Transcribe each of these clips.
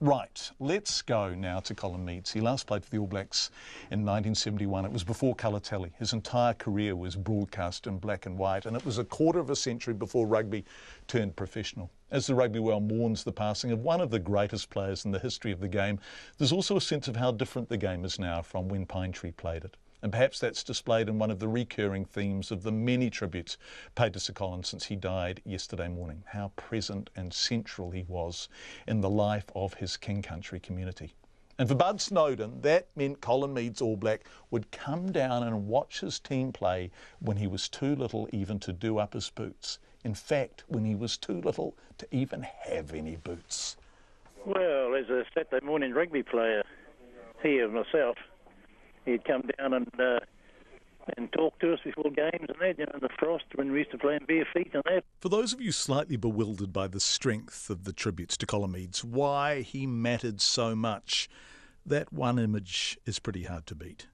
Right, let's go now to Colin Meads. He last played for the All Blacks in 1971. It was before colour telly. His entire career was broadcast in black and white, and it was a quarter of a century before rugby turned professional. As the rugby world mourns the passing of one of the greatest players in the history of the game, there's also a sense of how different the game is now from when Pine Tree played it. And perhaps that's displayed in one of the recurring themes of the many tributes paid to Sir Colin since he died yesterday morning, how present and central he was in the life of his King Country community. And for Bud Snowden, that meant Colin Meads All Black would come down and watch his team play when he was too little even to do up his boots. In fact, when he was too little to even have any boots. Well, as a Saturday morning rugby player here myself, he'd come down and talk to us before games and that, in the frost when we used to play in bare feet and that. For those of you slightly bewildered by the strength of the tributes to Colin Meads, why he mattered so much, that one image is pretty hard to beat.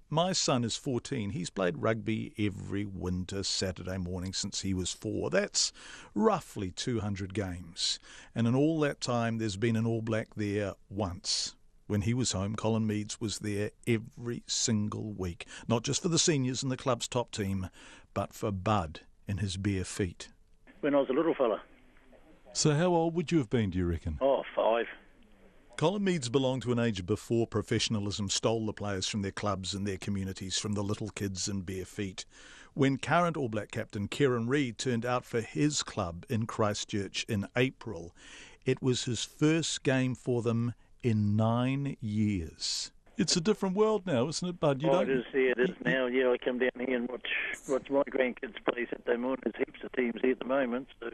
My son is 14. He's played rugby every winter Saturday morning since he was 4. That's roughly 200 games. And in all that time, there's been an All Black there once. When he was home, Colin Meads was there every single week, not just for the seniors and the club's top team, but for Bud in his bare feet. When I was a little fella. So how old would you have been, do you reckon? Oh, 5. Colin Meads belonged to an age before professionalism stole the players from their clubs and their communities, from the little kids in bare feet. When current All Black captain Kieran Reid turned out for his club in Christchurch in April, it was his first game for them in 9 years. It's a different world now, isn't it, Bud? It is now. Yeah, I come down here and watch my grandkids play Saturday morning. There's heaps of teams here at the moment. So,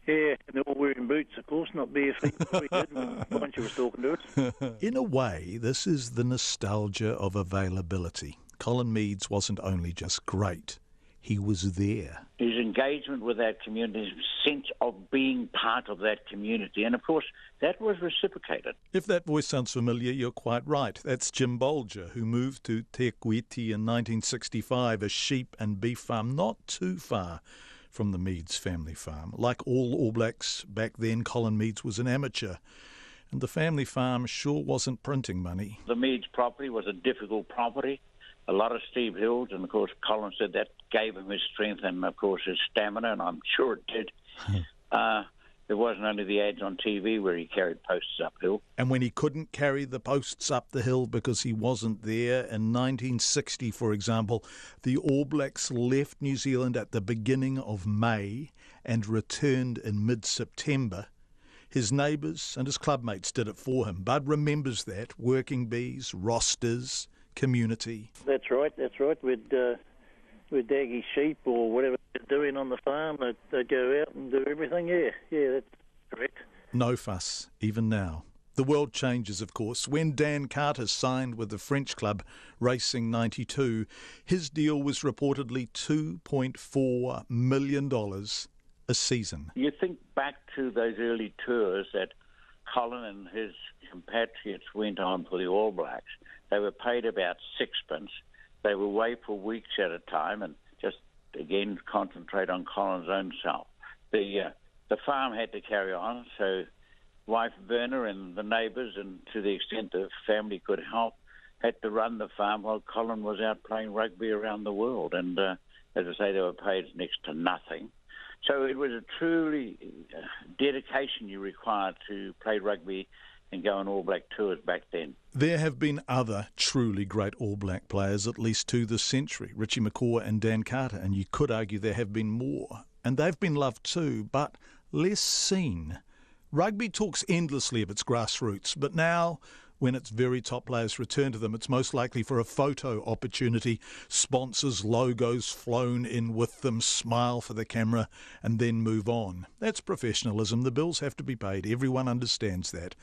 yeah, and they're all wearing boots, of course, not bare feet. We did when Bunch was talking to us. In a way, this is the nostalgia of availability. Colin Meads wasn't only just great, he was there. His engagement with that community, his sense of being part of that community, and of course that was reciprocated. If that voice sounds familiar, you're quite right. That's Jim Bolger, who moved to Te Kuiti in 1965, a sheep and beef farm not too far from the Meads family farm. Like all Blacks back then, Colin Meads was an amateur, and the family farm sure wasn't printing money. The Meads property was a difficult property. A lot of steep hills, and of course Colin said that gave him his strength and of course his stamina, and I'm sure it did. There wasn't only the ads on TV where he carried posts uphill. And when he couldn't carry the posts up the hill because he wasn't there, in 1960, for example, the All Blacks left New Zealand at the beginning of May and returned in mid-September. His neighbours and his clubmates did it for him. Bud remembers that, working bees, rosters, community. That's right. We'd dag his sheep or whatever they're doing on the farm. They'd go out and do everything. Yeah, that's correct. No fuss, even now. The world changes, of course. When Dan Carter signed with the French club Racing 92, his deal was reportedly $2.4 million a season. You think back to those early tours that Colin and his compatriots went on for the All Blacks. They were paid about sixpence. They were away for weeks at a time and just, again, concentrate on Colin's own self. The farm had to carry on, so wife Verna and the neighbours, and to the extent the family could help, had to run the farm while Colin was out playing rugby around the world. And as I say, they were paid next to nothing. So it was a truly dedication you required to play rugby and go on All Black tours back then. There have been other truly great All Black players at least to this century, Richie McCaw and Dan Carter, and you could argue there have been more. And they've been loved too, but less seen. Rugby talks endlessly of its grassroots, but now, when its very top players return to them, it's most likely for a photo opportunity. Sponsors' logos flown in with them, smile for the camera, and then move on. That's professionalism. The bills have to be paid. Everyone understands that.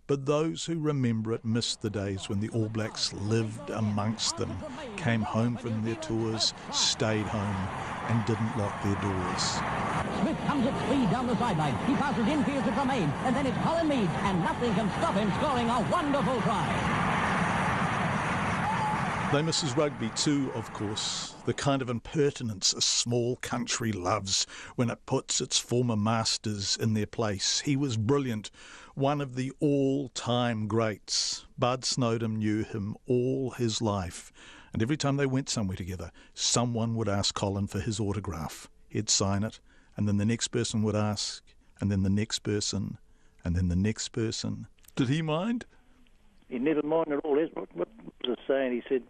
But those who remember it miss the days when the All Blacks lived amongst them, came home from their tours, stayed home, and didn't lock their doors. Smith comes at speed down the sideline. He passes infield to Tremaine, and then it's Colin Meads, and nothing can stop him scoring a wonderful try. They miss his rugby too, of course. The kind of impertinence a small country loves when it puts its former masters in their place. He was brilliant, one of the all-time greats. Bud Snowden knew him all his life. And every time they went somewhere together, someone would ask Colin for his autograph. He'd sign it, and then the next person would ask, and then the next person, and then the next person. Did he mind? He never minded at all. What was it saying? He said,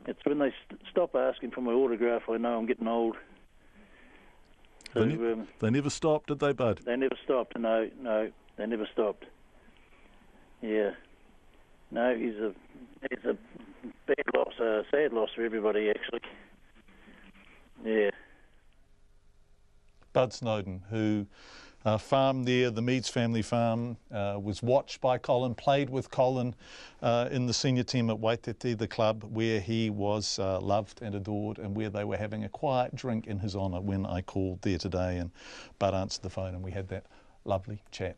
it's when they stop asking for my autograph, I know I'm getting old. So, they never stopped, did they, Bud? They never stopped. No, they never stopped. Yeah. No, he's a bad loss, a sad loss for everybody, actually. Yeah. Bud Snowden, who farmed there, the Meads family farm, was watched by Colin, played with Colin in the senior team at Waitete, the club where he was loved and adored, and where they were having a quiet drink in his honour when I called there today, and Bud answered the phone and we had that lovely chat.